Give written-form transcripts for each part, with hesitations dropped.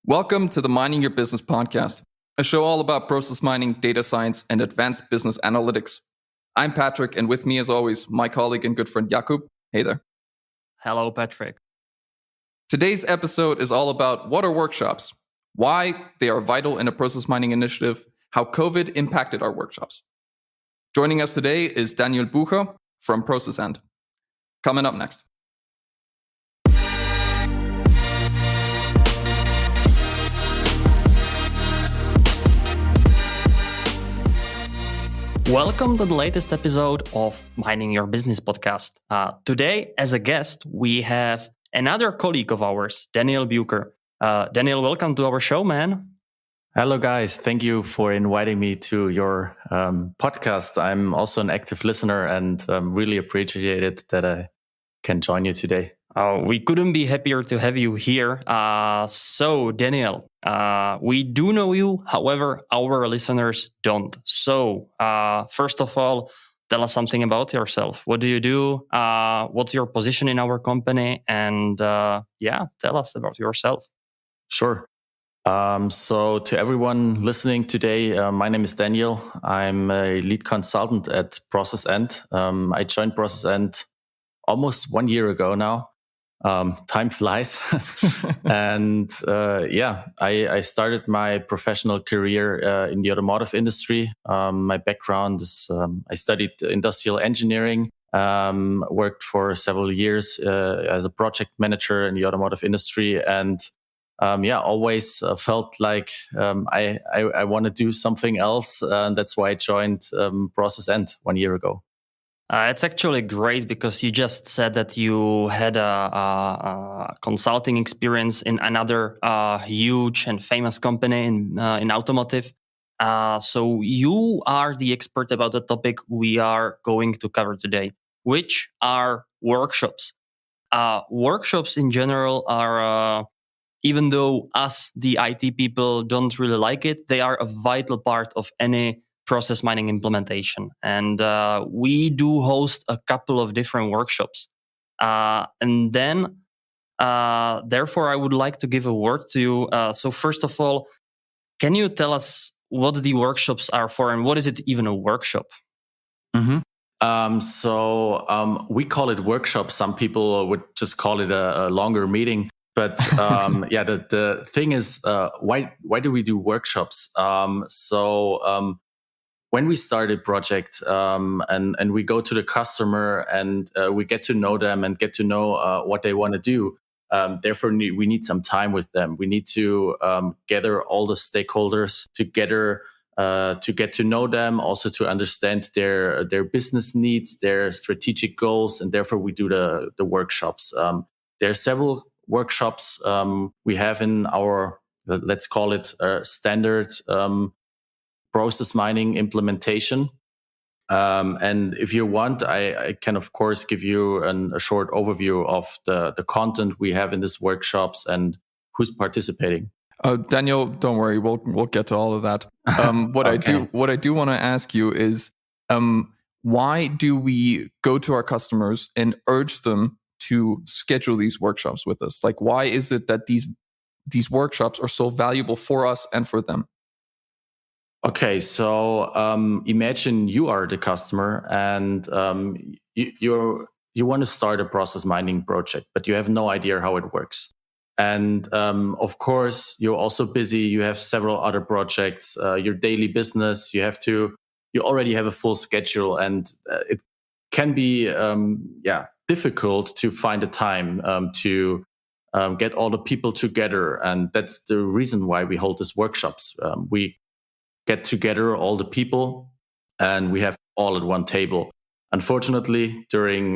Welcome to the Mining Your Business podcast, a show all about process mining, data science, and advanced business analytics. I'm Patrick, and with me, as always, my colleague and good friend Jakub. Hey there. Hello, Patrick. Today's episode is all about what are workshops, why they are vital in a process mining initiative, how COVID impacted our workshops. Joining us today is Daniel Bucher from Processand. Coming up next. Welcome to the latest episode of Mining Your Business podcast. Today, as a guest, we have another colleague of ours, Daniel Bucher. Daniel, welcome to our show, man. Hello, guys. Thank you for inviting me to your podcast. I'm also an active listener and really appreciate it that I can join you today. We couldn't be happier to have you here. So, Daniel, we do know you. However, our listeners don't. So, first of all, tell us something about yourself. What do you do? What's your position in our company? And tell us about yourself. Sure. So to everyone listening today, my name is Daniel. I'm a lead consultant at Processand. I joined Processand almost 1 year ago now. Time flies. And I started my professional career in the automotive industry. My background is I studied industrial engineering, worked for several years as a project manager in the automotive industry, and always felt like I want to do something else. And that's why I joined Processand 1 year ago. It's actually great because you just said that you had a consulting experience in another huge and famous company in automotive. So you are the expert about the topic we are going to cover today, which are workshops. Workshops in general are, even though us, the IT people, don't really like it, they are a vital part of any process mining implementation. And we do host a couple of different workshops. And then, therefore, I would like to give a word to you. So first of all, can you tell us what the workshops are for and what is it even a workshop? Mm-hmm. We call it workshop. Some people would just call it a longer meeting. But the thing is, why do we do workshops? When we start a project and we go to the customer and we get to know them and get to know what they want to do, therefore we need some time with them. We need to gather all the stakeholders together to get to know them, also to understand their business needs, their strategic goals, and therefore we do the workshops. There are several workshops we have in our, let's call it standard process mining implementation. And if you want, I can, of course, give you a short overview of the content we have in these workshops and who's participating. Daniel, don't worry, we'll get to all of that. What Okay. I do want to ask you is, why do we go to our customers and urge them to schedule these workshops with us? Like, why is it that these workshops are so valuable for us and for them? Okay, so imagine you are the customer and you want to start a process mining project, but you have no idea how it works. And of course, you're also busy. You have several other projects, your daily business. You already have a full schedule, and it can be difficult to find a time to get all the people together. And that's the reason why we hold these workshops. We get together all the people and we have all at one table. Unfortunately, during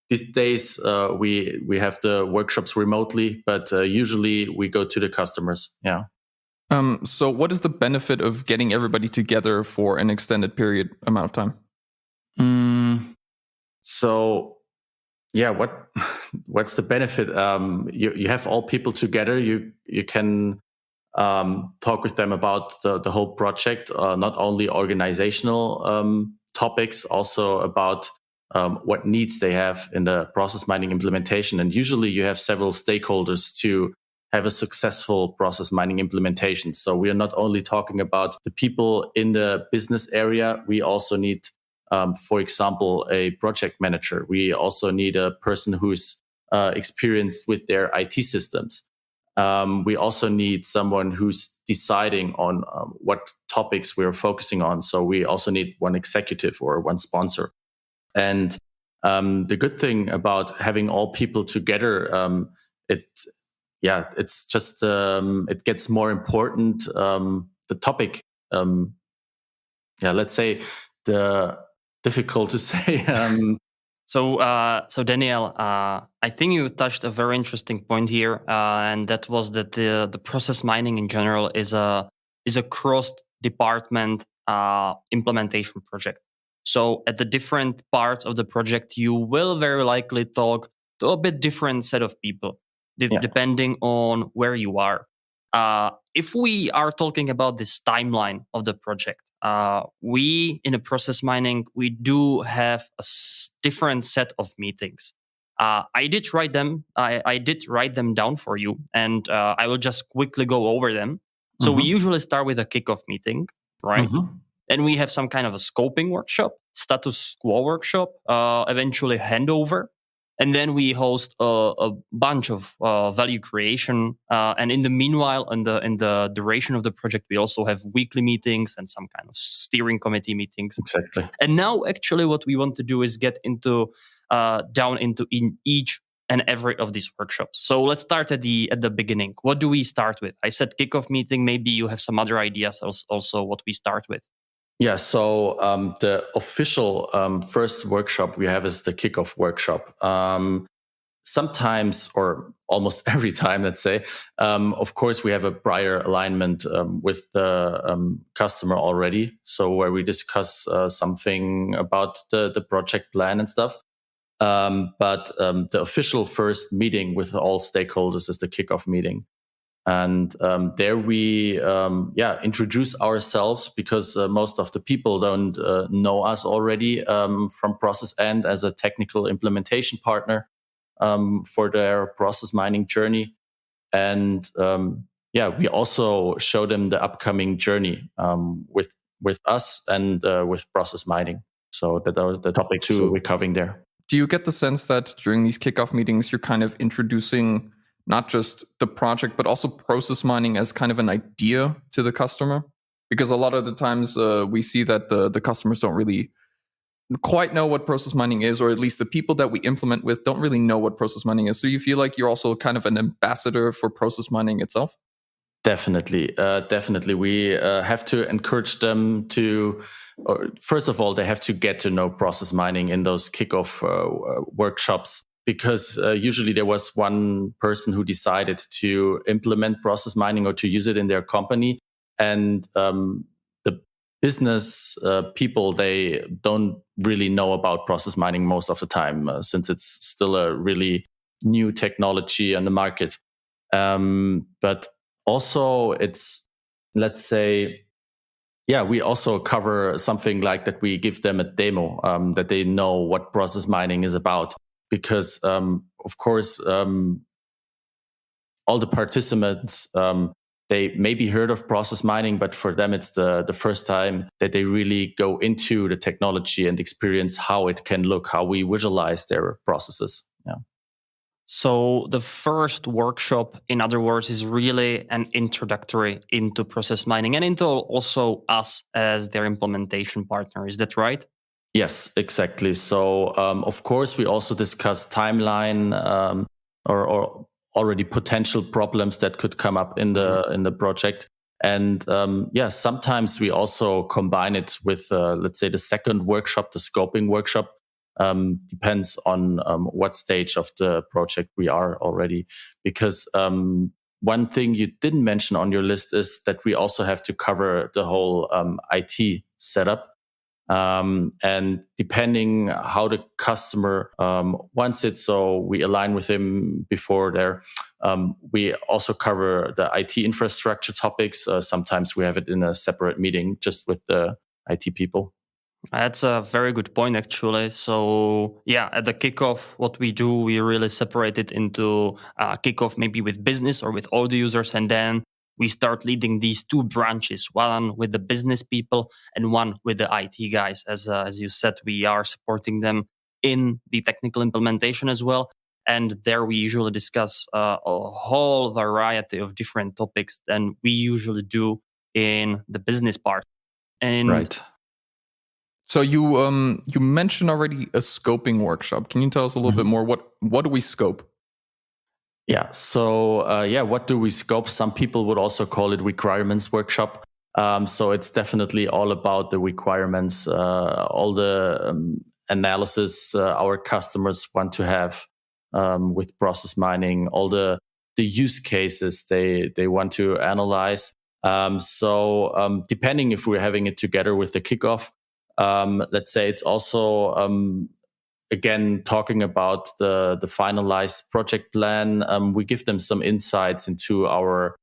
these days, we have the workshops remotely, but usually we go to the customers. Yeah. So what is the benefit of getting everybody together for an extended amount of time? What's the benefit? You have all people together. You can talk with them about the whole project, not only organizational topics, also about what needs they have in the process mining implementation. And usually you have several stakeholders to have a successful process mining implementation. So we are not only talking about the people in the business area, we also need, for example, a project manager. We also need a person who's experienced with their IT systems. We also need someone who's deciding on what topics we're focusing on. So we also need one executive or one sponsor. And the good thing about having all people together, it's just it gets more important. The topic, let's say the difficult to say. So Daniel, I think you touched a very interesting point here, and that was that the process mining in general is a cross-department implementation project. So at the different parts of the project, you will very likely talk to a bit different set of people, depending on where you are. If we are talking about this timeline of the project, we in a process mining, we do have a different set of meetings. I did write them. I did write them down for you, and I will just quickly go over them. So we usually start with a kickoff meeting, right? And we have some kind of a scoping workshop, status quo workshop, eventually handover. And then we host a bunch of value creation. And in the meanwhile, in the duration of the project, we also have weekly meetings and some kind of steering committee meetings. Exactly. And now, actually, what we want to do is get into down into in each and every of these workshops. So let's start at the beginning. What do we start with? I said kickoff meeting. Maybe you have some other ideas also what we start with. Yeah, so the official first workshop we have is the kickoff workshop. Sometimes, or almost every time, let's say, of course, we have a prior alignment with the customer already. So where we discuss something about the project plan and stuff. But the official first meeting with all stakeholders is the kickoff meeting. And there we introduce ourselves, because most of the people don't know us already from Processand as a technical implementation partner for their process mining journey. And we also show them the upcoming journey with us and with process mining. So that are the topics we're covering there. Do you get the sense that during these kickoff meetings, you're kind of introducing not just the project, but also process mining as kind of an idea to the customer? Because a lot of the times we see that the customers don't really quite know what process mining is, or at least the people that we implement with don't really know what process mining is. So you feel like you're also kind of an ambassador for process mining itself? Definitely. We have to encourage them to, first of all, they have to get to know process mining in those kickoff workshops. Because usually there was one person who decided to implement process mining or to use it in their company. And the business people, they don't really know about process mining most of the time, since it's still a really new technology on the market. But also it's, let's say, we also cover something like that. We give them a demo that they know what process mining is about. Because, of course, all the participants, they maybe heard of process mining, but for them, it's the first time that they really go into the technology and experience how it can look, how we visualize their processes. Yeah. So the first workshop, in other words, is really an introductory into process mining and into also us as their implementation partner. Is that right? Yes, exactly. So, of course, we also discuss timeline or already potential problems that could come up in the project. And sometimes we also combine it with, let's say, the second workshop, the scoping workshop. Depends on what stage of the project we are already. Because one thing you didn't mention on your list is that we also have to cover the whole IT setup. And depending how the customer wants it, so we align with him before there. We also cover the IT infrastructure topics. Sometimes we have it in a separate meeting just with the IT people. That's a very good point, actually. So, yeah, at the kickoff, what we do, we really separate it into kickoff maybe with business or with all the users. And then we start leading these two branches, one with the business people and one with the IT guys. As you said, we are supporting them in the technical implementation as well. And there we usually discuss a whole variety of different topics than we usually do in the business part. And Right. So you mentioned already a scoping workshop. Can you tell us a little bit more? What do we scope? Yeah. So what do we scope? Some people would also call it requirements workshop. So it's definitely all about the requirements, all the analysis our customers want to have with process mining, all the use cases they want to analyze. So depending if we're having it together with the kickoff, let's say it's also again talking about the finalized project plan. We give them some insights into our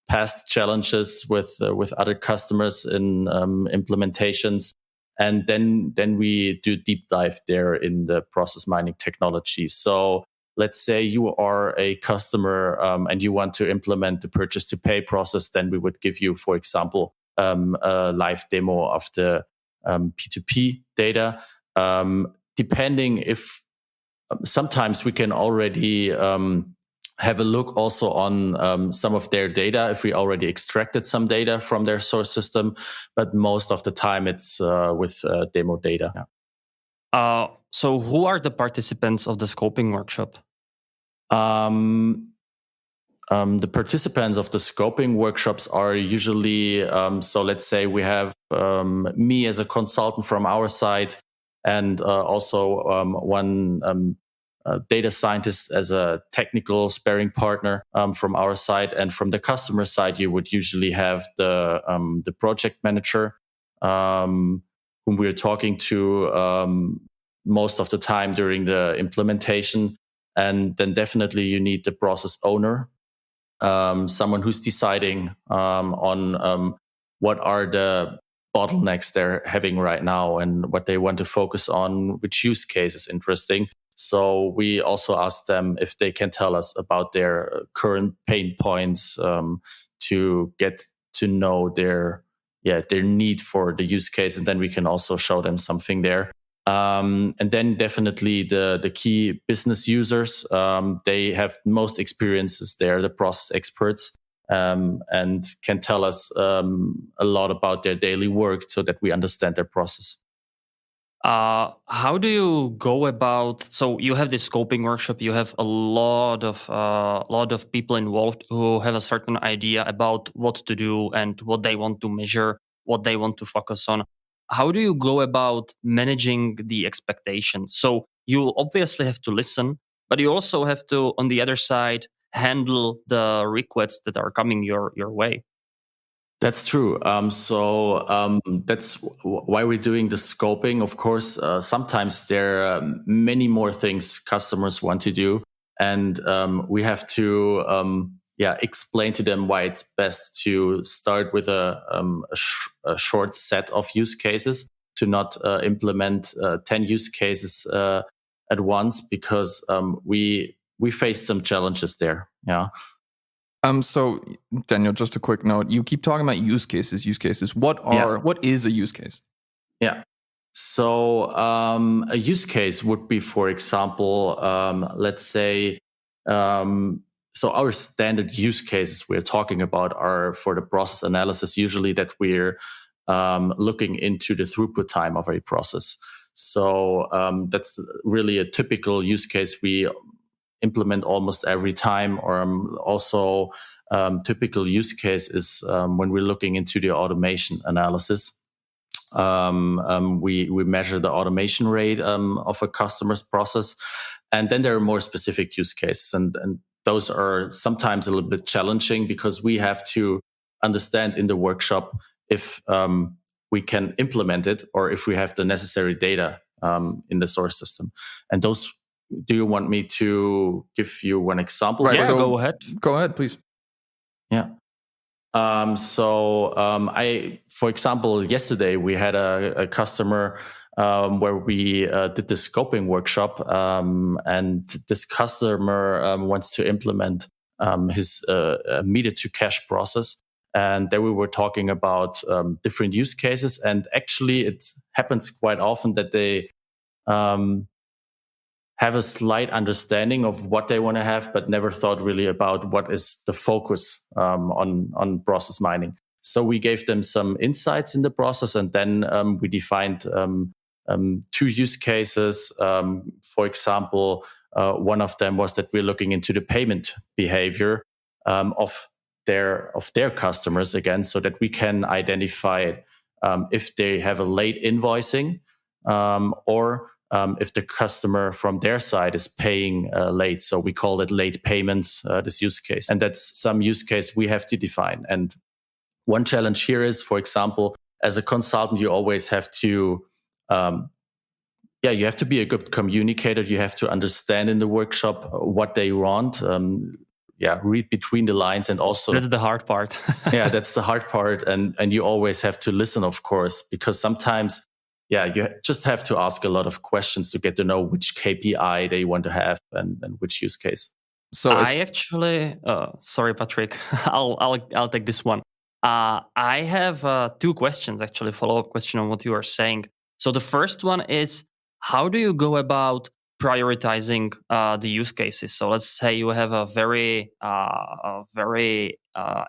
past challenges with other customers in implementations, and then we do deep dive there in the process mining technology. So let's say you are a customer and you want to implement the purchase to pay process, then we would give you, for example, a live demo of the P2P data. Depending if sometimes we can already have a look also on some of their data if we already extracted some data from their source system, but most of the time it's with demo data. So who are the participants of the scoping workshop? The participants of the scoping workshops are usually, so let's say we have me as a consultant from our side, and also one data scientist as a technical sparring partner from our side. And from the customer side, you would usually have the project manager, whom we're talking to most of the time during the implementation. And then definitely you need the process owner, someone who's deciding on what are the bottlenecks they're having right now and what they want to focus on, which use case is interesting. So we also ask them if they can tell us about their current pain points to get to know their need for the use case, and then we can also show them something there. And then definitely the key business users, they have most experiences there, the process experts, and can tell us a lot about their daily work so that we understand their process. How do you go about? So you have this scoping workshop. You have a lot of people involved who have a certain idea about what to do and what they want to measure, what they want to focus on. How do you go about managing the expectations? So you obviously have to listen, but you also have to, on the other side, handle the requests that are coming your way. That's true. So that's why we're doing the scoping. Of course, sometimes there are many more things customers want to do, and we have to explain to them why it's best to start with a short set of use cases, to not implement 10 use cases at once, because we face some challenges there. Yeah. So Daniel, just a quick note. You keep talking about use cases. What is a use case? Yeah. So a use case would be, for example, let's say, so our standard use cases we're talking about are for the process analysis, usually that we're looking into the throughput time of a process. So that's really a typical use case we implement almost every time. Or also typical use case is when we're looking into the automation analysis. We measure the automation rate of a customer's process, and then there are more specific use cases, and those are sometimes a little bit challenging because we have to understand in the workshop if we can implement it or if we have the necessary data in the source system. And those, do you want me to give you one example? Right, so go ahead. Go ahead, please. Yeah. For example, yesterday we had a customer where we did the scoping workshop, and this customer wants to implement his meter to cash process. And there we were talking about different use cases. And actually, it happens quite often that they have a slight understanding of what they want to have, but never thought really about what is the focus on process mining. So we gave them some insights in the process, and then we defined two use cases. For example, one of them was that we're looking into the payment behavior of their customers again, so that we can identify if they have a late invoicing or if the customer from their side is paying late. So we call it late payments, this use case. And that's some use case we have to define. And one challenge here is, for example, as a consultant, you always have to, you have to be a good communicator. You have to understand in the workshop what they want. Read between the lines, and also that's the hard part. Yeah, that's the hard part. And you always have to listen, of course, because sometimes you just have to ask a lot of questions to get to know which KPI they want to have and which use case. So I actually, sorry, Patrick, I'll take this one. I have two questions, actually, follow-up question on what you are saying. So the first one is, how do you go about prioritizing the use cases? So let's say you have a very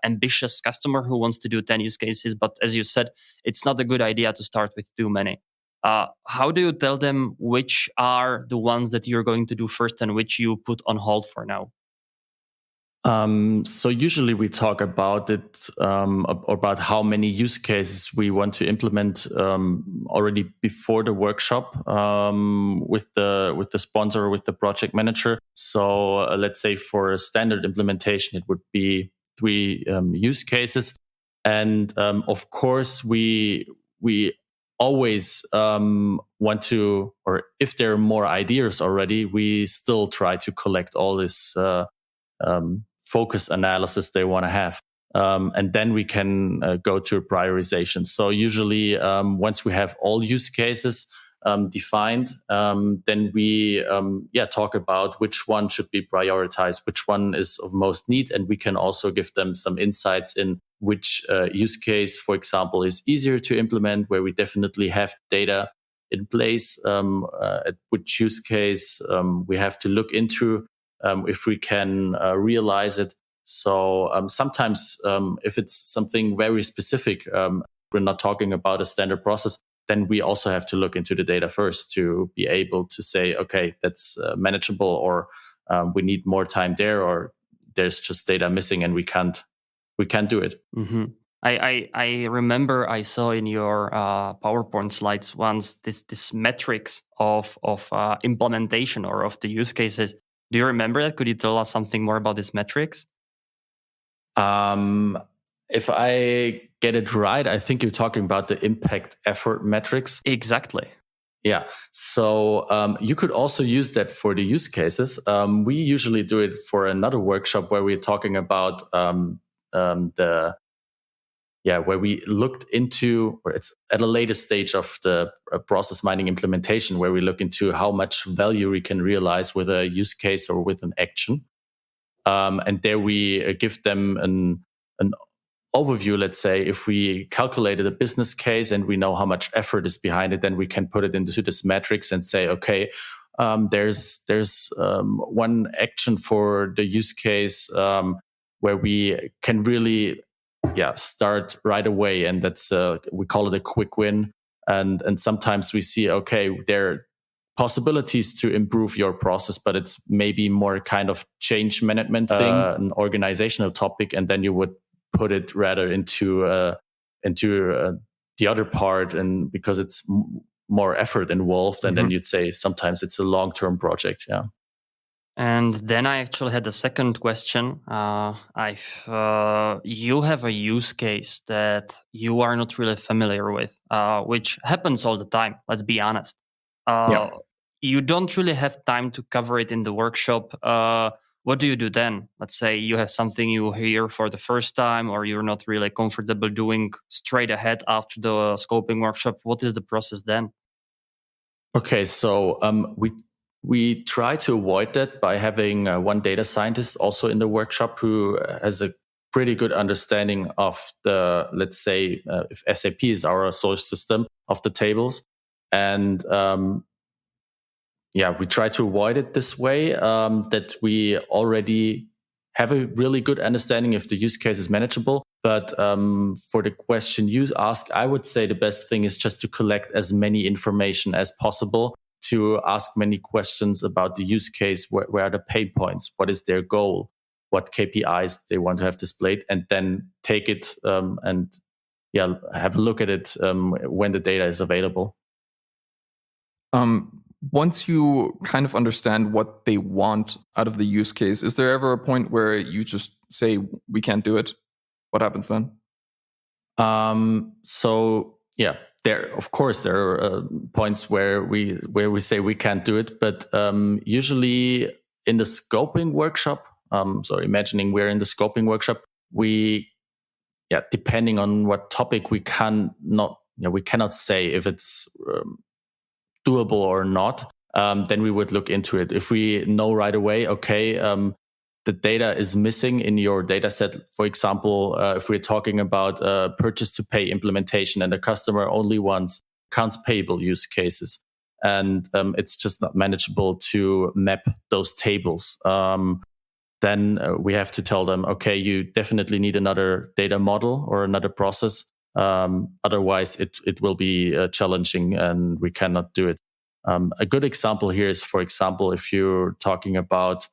ambitious customer who wants to do 10 use cases, but as you said, it's not a good idea to start with too many. How do you tell them which are the ones that you're going to do first and which you put on hold for now? So usually we talk about it, about how many use cases we want to implement already before the workshop with the sponsor, with the project manager. So let's say for a standard implementation, it would be 3 use cases, and of course we always want to, or if there are more ideas already, we still try to collect all this focus analysis they want to have. And then we can go to prioritization. So usually once we have all use cases defined, then we talk about which one should be prioritized, which one is of most need. And we can also give them some insights in which use case, for example, is easier to implement, where we definitely have data in place, at which use case we have to look into if we can realize it. So sometimes if it's something very specific, we're not talking about a standard process, then we also have to look into the data first to be able to say, okay, that's manageable, or we need more time there, or there's just data missing and we can't do it. Mm-hmm. I remember I saw in your PowerPoint slides once this metrics of implementation or of the use cases. Do you remember that? Could you tell us something more about these metrics? If I get it right, I think you're talking about the impact effort metrics. Exactly. Yeah. So you could also use that for the use cases. We usually do it for another workshop where we're talking about where we looked into, or it's at a later stage of the process mining implementation, where we look into how much value we can realize with a use case or with an action. And there we give them an overview. Let's say if we calculated a business case and we know how much effort is behind it, then we can put it into this metrics and say, okay, there's one action for the use case where we can really start right away, and that's we call it a quick win. And sometimes we see, okay, there are possibilities to improve your process, but it's maybe more kind of change management thing, an organizational topic, and then you would put it rather into the other part, and because it's more effort involved, and then you'd say sometimes it's a long-term project. Yeah. And then I actually had the second question. You have a use case that you are not really familiar with, which happens all the time. Let's be honest. You don't really have time to cover it in the workshop. what do you do then? Let's say you have something you hear for the first time, or you're not really comfortable doing straight ahead after the scoping workshop. What is the process then? Okay, so we try to avoid that by having one data scientist also in the workshop who has a pretty good understanding of the, let's say, if SAP is our source system, of the tables. And we try to avoid it this way, that we already have a really good understanding if the use case is manageable. But for the question you ask, I would say the best thing is just to collect as many information as possible, to ask many questions about the use case. Where are the pain points? What is their goal? What KPIs they want to have displayed? And then take it and have a look at it when the data is available. Once you kind of understand what they want out of the use case, is there ever a point where you just say, we can't do it? What happens then? There are points where we say we can't do it, but usually in the scoping workshop, imagining we're in the scoping workshop, depending on what topic, we cannot say if it's doable or not. Then we would look into it. If we know right away, the data is missing in your data set. For example, if we're talking about purchase to pay implementation and the customer only wants accounts payable use cases, and it's just not manageable to map those tables, then we have to tell them, okay, you definitely need another data model or another process. Otherwise, it will be challenging and we cannot do it. A good example here is, for example, if you're talking about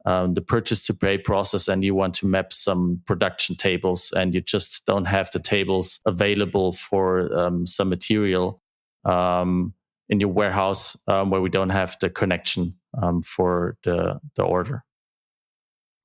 the purchase to pay process and you want to map some production tables and you just don't have the tables available for some material in your warehouse where we don't have the connection for the order.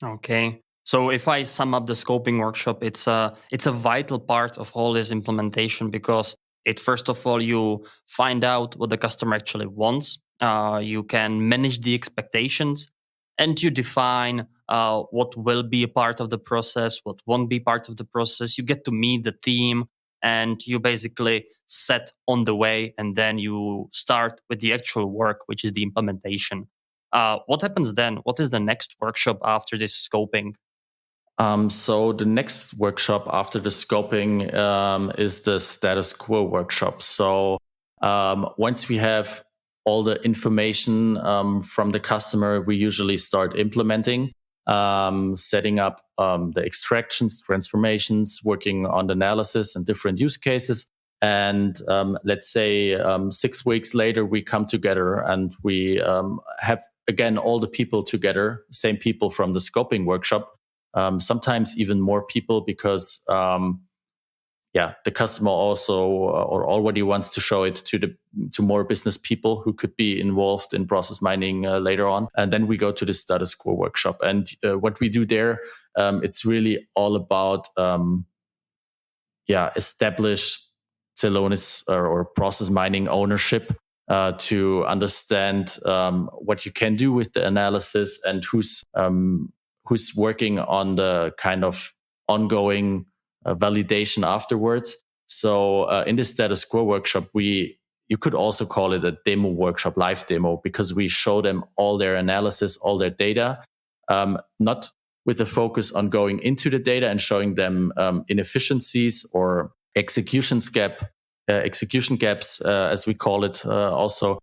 Okay. So if I sum up the scoping workshop, it's a vital part of all this implementation, because first of all, you find out what the customer actually wants. You can manage the expectations, and you define what will be a part of the process, what won't be part of the process. You get to meet the team, and you basically set on the way, and then you start with the actual work, which is the implementation. What happens then? What is the next workshop after this scoping? So the next workshop after the scoping is the status quo workshop. So once we have all the information from the customer, we usually start implementing, setting up the extractions, transformations, working on the analysis and different use cases. And let's say 6 weeks later, we come together and we have, again, all the people together, same people from the scoping workshop. Sometimes even more people, because the customer also or already wants to show it to more business people who could be involved in process mining later on. And then we go to the status quo workshop. And what we do there, it's really all about establish Celonis or process mining ownership, to understand what you can do with the analysis and who's working on the kind of ongoing validation afterwards. So in the status quo workshop, you could also call it a demo workshop, live demo, because we show them all their analysis, all their data, not with a focus on going into the data and showing them inefficiencies or execution gaps, as we call it. Also,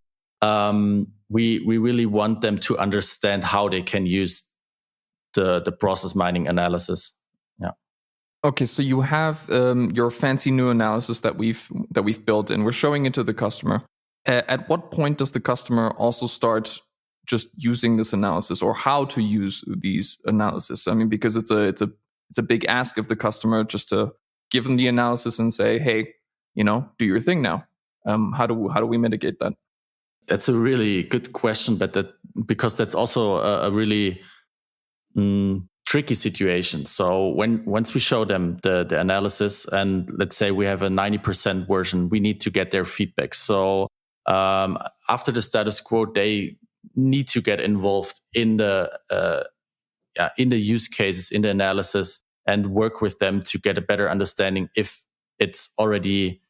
we really want them to understand how they can use the process mining analysis. Yeah. Okay, so you have your fancy new analysis that we've built, and we're showing it to the customer. At what point does the customer also start just using this analysis, or how to use these analysis? I mean, because it's a big ask of the customer just to give them the analysis and say, hey, do your thing now. How do we mitigate that? That's a really good question, but because that's also a really tricky situation. So once we show them the analysis, and let's say we have a 90% version, we need to get their feedback. So after the status quo, they need to get involved in the in the use cases, in the analysis, and work with them to get a better understanding if it's already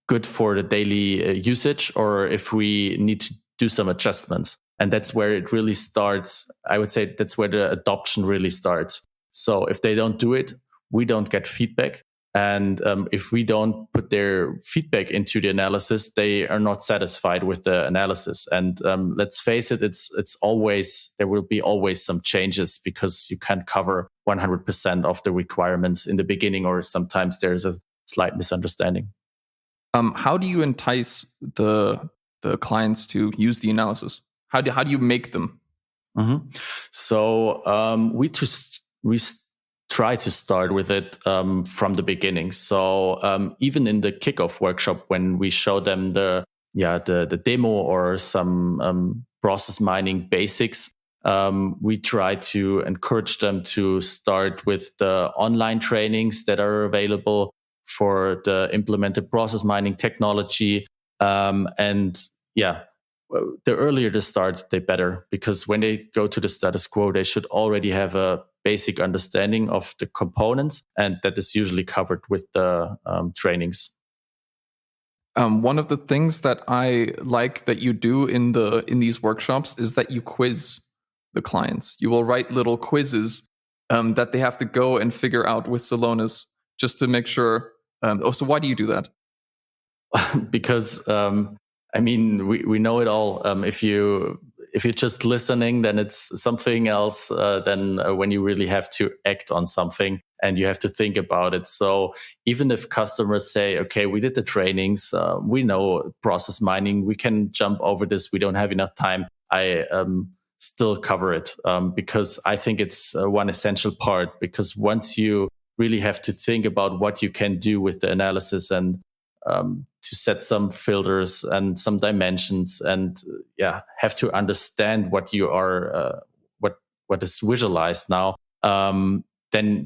good for the daily usage or if we need to do some adjustments. And that's where it really starts. I would say that's where the adoption really starts. So if they don't do it, we don't get feedback. And if we don't put their feedback into the analysis, they are not satisfied with the analysis. And let's face it, it's always, there will be always some changes because you can't cover 100% of the requirements in the beginning, or sometimes there's a slight misunderstanding. How do you entice the clients to use the analysis? How do you make them? Mm-hmm. So we try to start with it from the beginning. So even in the kickoff workshop, when we show them the demo or some process mining basics, we try to encourage them to start with the online trainings that are available for the implemented process mining technology. The earlier they start, the better, because when they go to the status quo, they should already have a basic understanding of the components, and that is usually covered with the trainings. One of the things that I like that you do in these workshops is that you quiz the clients. You will write little quizzes that they have to go and figure out with Celonis just to make sure. So why do you do that? Because we know it all. If you're just listening, then it's something else than when you really have to act on something and you have to think about it. So even if customers say, okay, we did the trainings, we know process mining, we can jump over this, we don't have enough time, I still cover it because I think it's one essential part, because once you really have to think about what you can do with the analysis and to set some filters and some dimensions and have to understand what you are what is visualized now, then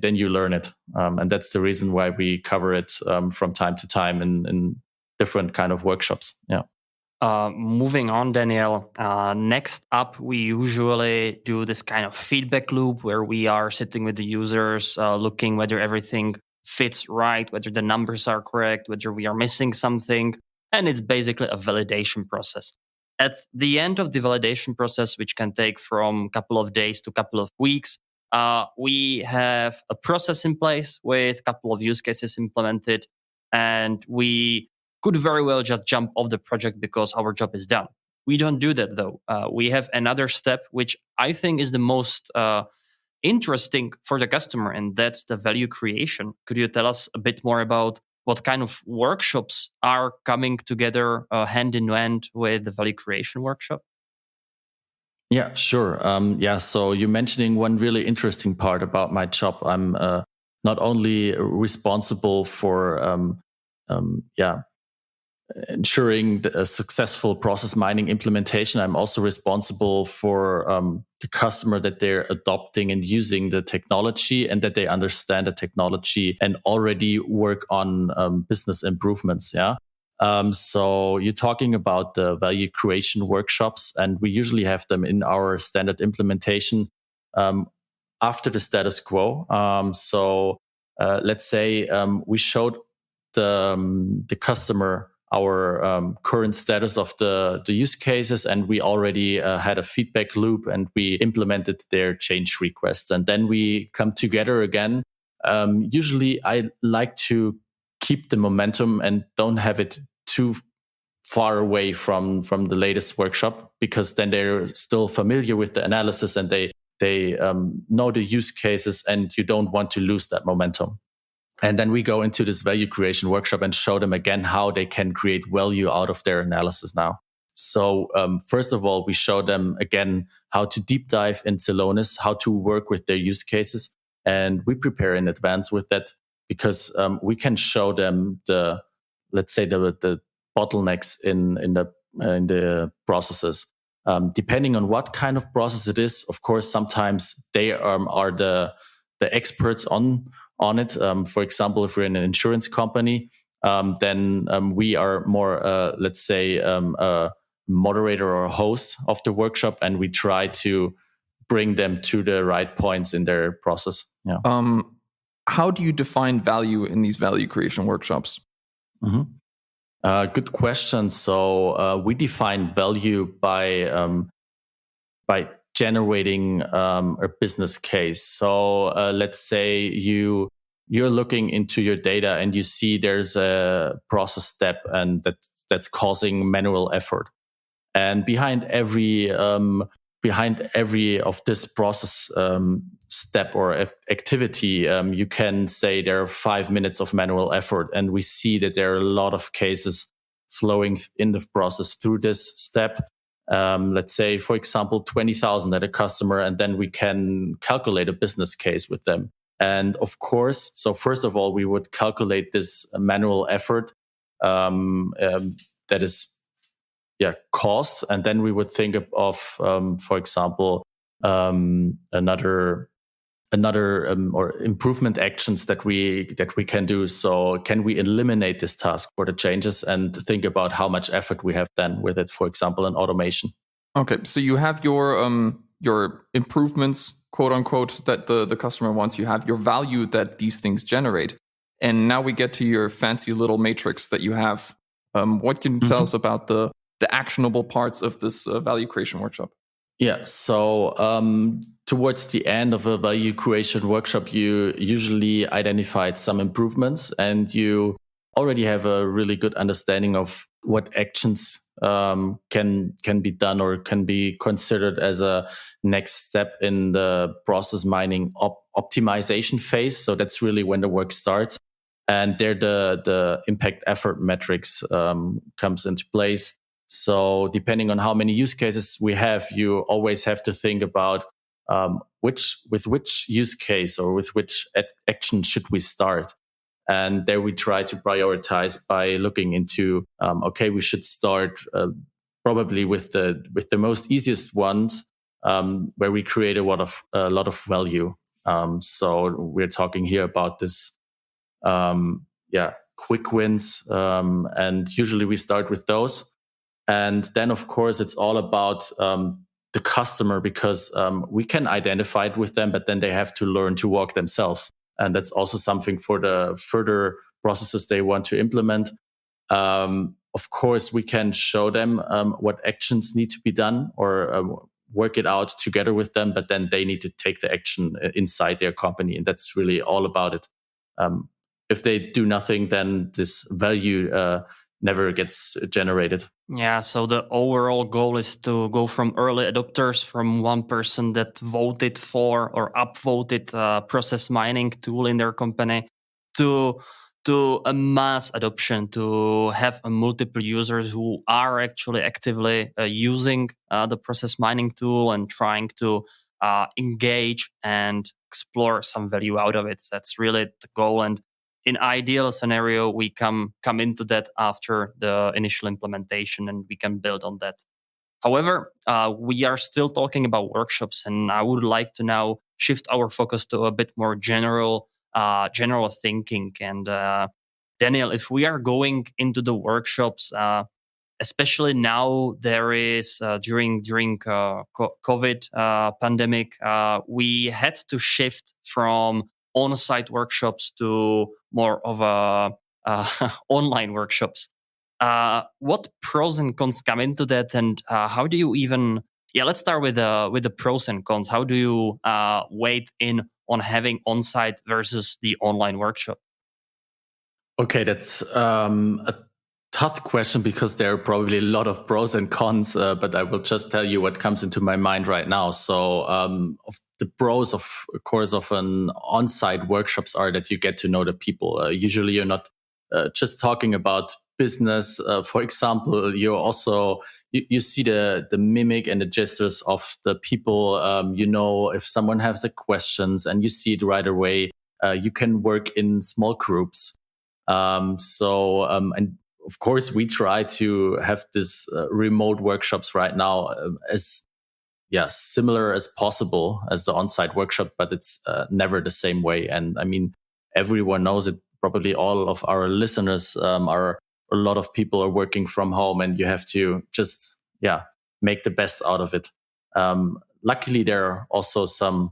you learn it, and that's the reason why we cover it from time to time in different kind of workshops. Moving on, Daniel, next up we usually do this kind of feedback loop where we are sitting with the users, looking whether everything fits right, whether the numbers are correct, whether we are missing something. And it's basically a validation process. At the end of the validation process, which can take from a couple of days to a couple of weeks, we have a process in place with a couple of use cases implemented, and we could very well just jump off the project because our job is done. We don't do that though. We have another step, which I think is the most interesting for the customer, and that's the value creation. Could you tell us a bit more about what kind of workshops are coming together hand in hand with the value creation workshop? Yeah, sure. So you're mentioning one really interesting part about my job. I'm not only responsible for ensuring a successful process mining implementation, I'm also responsible for the customer, that they're adopting and using the technology and that they understand the technology and already work on business improvements. So you're talking about the value creation workshops, and we usually have them in our standard implementation after the status quo. Let's say we showed the customer our current status of the use cases, and we already had a feedback loop and we implemented their change requests. And then we come together again. Usually I like to keep the momentum and don't have it too far away from the latest workshop, because then they're still familiar with the analysis and they know the use cases, and you don't want to lose that momentum. And then we go into this value creation workshop and show them again how they can create value out of their analysis now. So first of all, we show them again how to deep dive in Celonis, how to work with their use cases. And we prepare in advance with that, because we can show them the bottlenecks in the processes. Depending on what kind of process it is, of course, sometimes they are the experts on it. For example, if we're in an insurance company, then we are more, a moderator or a host of the workshop, and we try to bring them to the right points in their process. Yeah. How do you define value in these value creation workshops? Good question. So we define value by generating a business case. So let's say you're looking into your data and you see there's a process step and that's causing manual effort. And behind every of this process step or activity, you can say there are 5 minutes of manual effort. And we see that there are a lot of cases flowing in the process through this step. Let's say, for example, 20,000 at a customer, and then we can calculate a business case with them. And of course, so first of all, we would calculate this manual effort that is cost, and then we would think of for example, another or improvement actions that we can do. So can we eliminate this task for the changes and think about how much effort we have done with it, for example, in automation. Okay, so you have your improvements, quote unquote, that the customer wants. You have your value that these things generate, and now we get to your fancy little matrix that you have. What can you tell us about the actionable parts of this value creation workshop? Yeah, so towards the end of a value creation workshop, you usually identified some improvements, and you already have a really good understanding of what actions can be done or can be considered as a next step in the process mining optimization phase. So that's really when the work starts, and there the impact effort metrics comes into place. So depending on how many use cases we have, you always have to think about which use case or with which action should we start. And there we try to prioritize by looking into, we should start probably with the most easiest ones, where we create a lot of value. So we're talking here about this, quick wins, and usually we start with those. And then, of course, it's all about the customer, because we can identify it with them, but then they have to learn to walk themselves. And that's also something for the further processes they want to implement. Of course, we can show them what actions need to be done or work it out together with them, but then they need to take the action inside their company. And that's really all about it. If they do nothing, then this value never gets generated. Yeah, so the overall goal is to go from early adopters, from one person that voted for or upvoted process mining tool in their company, to a mass adoption, to have multiple users who are actually actively using the process mining tool and trying to engage and explore some value out of it. That's really the goal. And in ideal scenario, we come into that after the initial implementation, and we can build on that. However, we are still talking about workshops, and I would like to now shift our focus to a bit more general thinking. And Daniel, if we are going into the workshops, especially now, there is during COVID pandemic, we had to shift from on-site workshops to more of online workshops. What pros and cons come into that, and how do you even? Yeah, let's start with the pros and cons. How do you weigh in on having on-site versus the online workshop? Okay, that's a tough question, because there are probably a lot of pros and cons, but I will just tell you what comes into my mind right now. So of the pros, of course, of an on-site workshops are that you get to know the people. Usually you're not just talking about business. For example, you're also, you see the mimic and the gestures of the people. If someone has the questions, and you see it right away. You can work in small groups. And of course, we try to have this remote workshops right now as similar as possible as the on-site workshop, but it's never the same way. And I mean, everyone knows it. Probably all of our listeners a lot of people are working from home, and you have to just make the best out of it. luckily, there are also some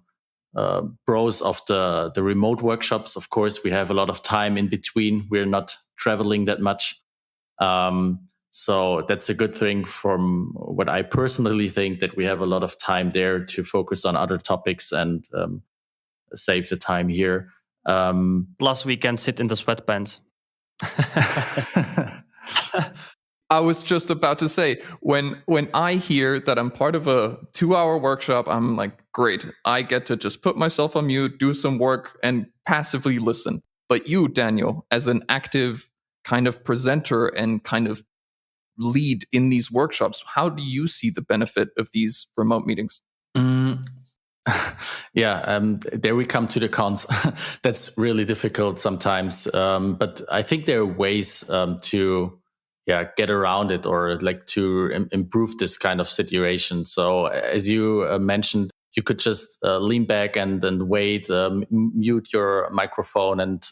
pros of the remote workshops. Of course, we have a lot of time in between. We're not traveling that much. So that's a good thing from what I personally think, that we have a lot of time there to focus on other topics and save the time here. Plus, we can sit in the sweatpants. I was just about to say, when I hear that I'm part of a 2-hour workshop, I'm like, great, I get to just put myself on mute, do some work, and passively listen. But you, Daniel, as an active kind of presenter and kind of lead in these workshops, how do you see the benefit of these remote meetings? There we come to the cons. That's really difficult sometimes. But I think there are ways to get around it, or like to improve this kind of situation. So as you mentioned, you could just lean back and then wait, mute your microphone and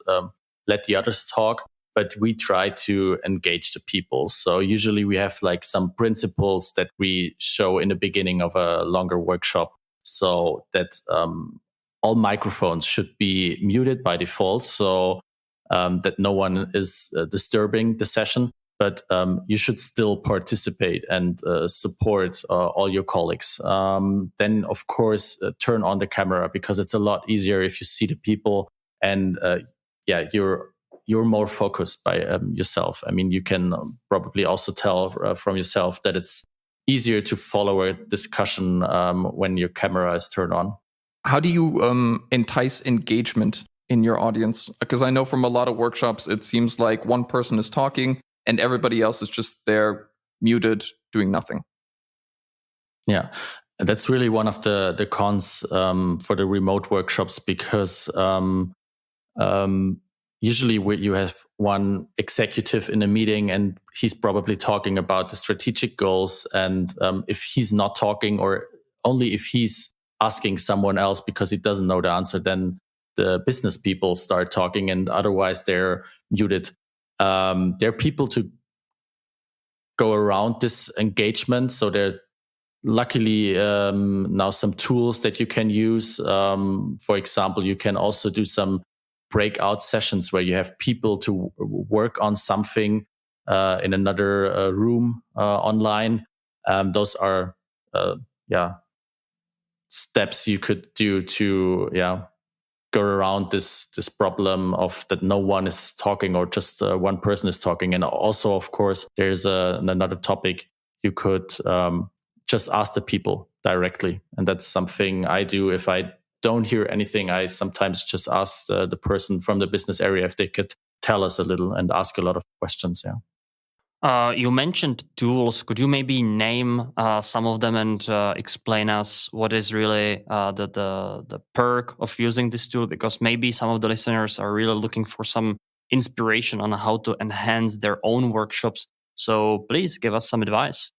let the others talk. But we try to engage the people. So usually we have like some principles that we show in the beginning of a longer workshop, so that all microphones should be muted by default, so that no one is disturbing the session. But you should still participate and support all your colleagues. Then, of course, turn on the camera, because it's a lot easier if you see the people, and you're more focused by yourself. I mean, you can probably also tell from yourself that it's easier to follow a discussion when your camera is turned on. How do you entice engagement in your audience? Because I know from a lot of workshops, it seems like one person is talking and everybody else is just there, muted, doing nothing. Yeah, that's really one of the cons for the remote workshops, because usually you have one executive in a meeting and he's probably talking about the strategic goals. And if he's not talking, or only if he's asking someone else because he doesn't know the answer, then the business people start talking, and otherwise they're muted. There are people to go around this engagement. So there are luckily now some tools that you can use. For example, you can also do some breakout sessions where you have people to work on something in another room online. Those are steps you could do to go around this problem of that no one is talking, or just one person is talking. And also, of course, there's another topic. You could just ask the people directly, and that's something I do. If I don't hear anything, I sometimes just ask the person from the business area if they could tell us a little, and ask a lot of questions. You mentioned tools. Could you maybe name some of them and explain us what is really the perk of using this tool? Because maybe some of the listeners are really looking for some inspiration on how to enhance their own workshops. So please give us some advice.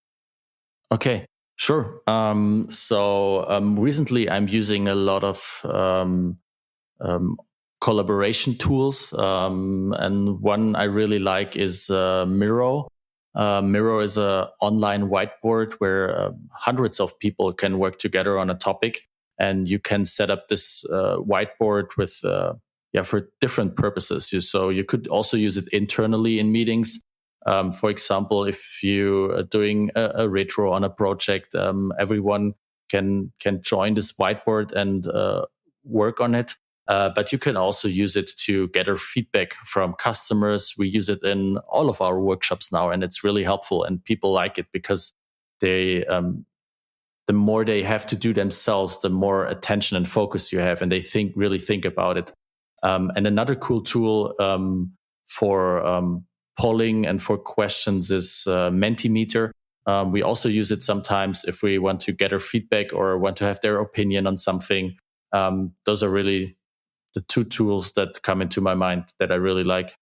Okay, sure. Recently I'm using a lot of collaboration tools. And one I really like is Miro. Miro is an online whiteboard where hundreds of people can work together on a topic, and you can set up this whiteboard with for different purposes. So you could also use it internally in meetings. For example, if you are doing a retro on a project, everyone can join this whiteboard and work on it. But you can also use it to gather feedback from customers. We use it in all of our workshops now, and it's really helpful. And people like it because they, the more they have to do themselves, the more attention and focus you have, and they really think about it. And another cool tool for polling and for questions is Mentimeter. We also use it sometimes if we want to gather feedback or want to have their opinion on something. Those are really the two tools that come into my mind that I really like.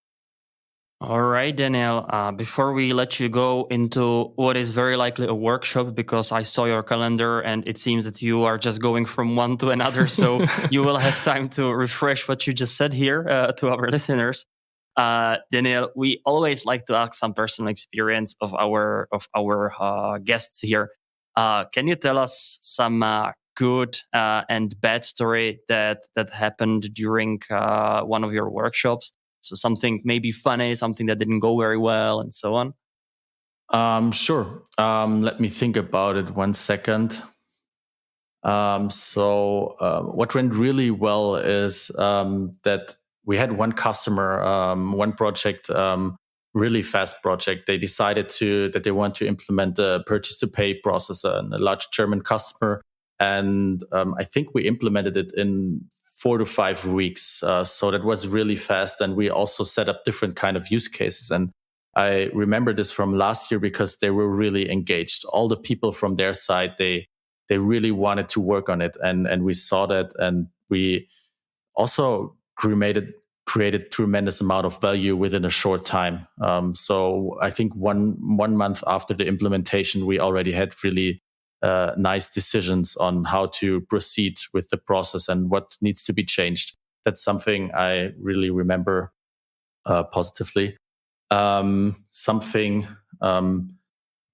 All right, Daniel, before we let you go into what is very likely a workshop, because I saw your calendar and it seems that you are just going from one to another, so you will have time to refresh what you just said here to our listeners. Daniel, we always like to ask some personal experience of our guests here. Can you tell us some good and bad story that happened during one of your workshops? So something maybe funny, something that didn't go very well, and so on. Sure. Let me think about it 1 second. What went really well is that we had one customer, one project, really fast project. They decided that they want to implement the purchase to pay process, a large German customer. And I think we implemented it in 4 to 5 weeks. So that was really fast. And we also set up different kind of use cases. And I remember this from last year because they were really engaged. All the people from their side, they really wanted to work on it. And we saw that. And we also created tremendous amount of value within a short time. So I think one month after the implementation, we already had really nice decisions on how to proceed with the process and what needs to be changed. That's something I really remember positively. Something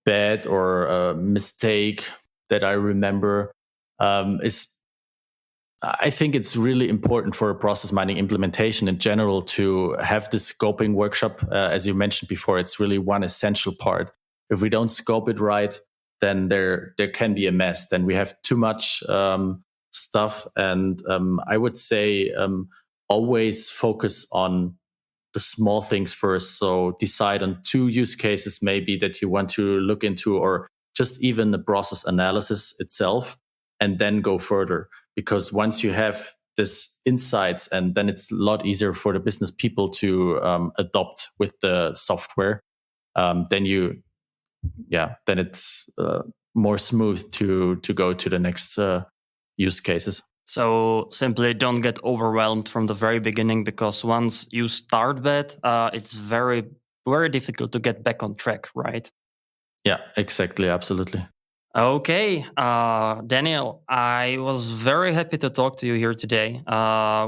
bad or a mistake that I remember is, I think it's really important for a process mining implementation in general to have this scoping workshop. As you mentioned before, it's really one essential part. If we don't scope it right, then there can be a mess. Then we have too much stuff. And I would say always focus on the small things first. So decide on 2 use cases maybe that you want to look into, or just even the process analysis itself, and then go further. Because once you have this insights, and then it's a lot easier for the business people to adopt with the software, then it's more smooth to go to the next use cases. So simply don't get overwhelmed from the very beginning, because once you start that, it's very, very difficult to get back on track, right? Yeah, exactly. Absolutely. Okay, Daniel, I was very happy to talk to you here today.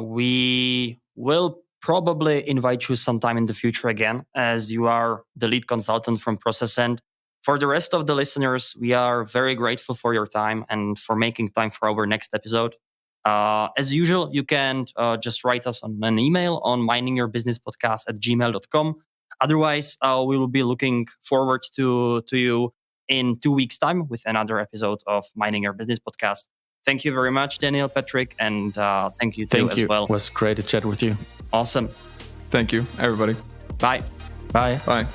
We will probably invite you sometime in the future again, as you are the lead consultant from Processand. For the rest of the listeners, we are very grateful for your time and for making time for our next episode. As usual, you can just write us on an email on miningyourbusinesspodcast@gmail.com. Otherwise, we will be looking forward to you in 2 weeks' time with another episode of Mining Your Business Podcast. Thank you very much, Daniel, Patrick, and thank you too as well. It was great to chat with you. Awesome. Thank you, everybody. Bye. Bye. Bye.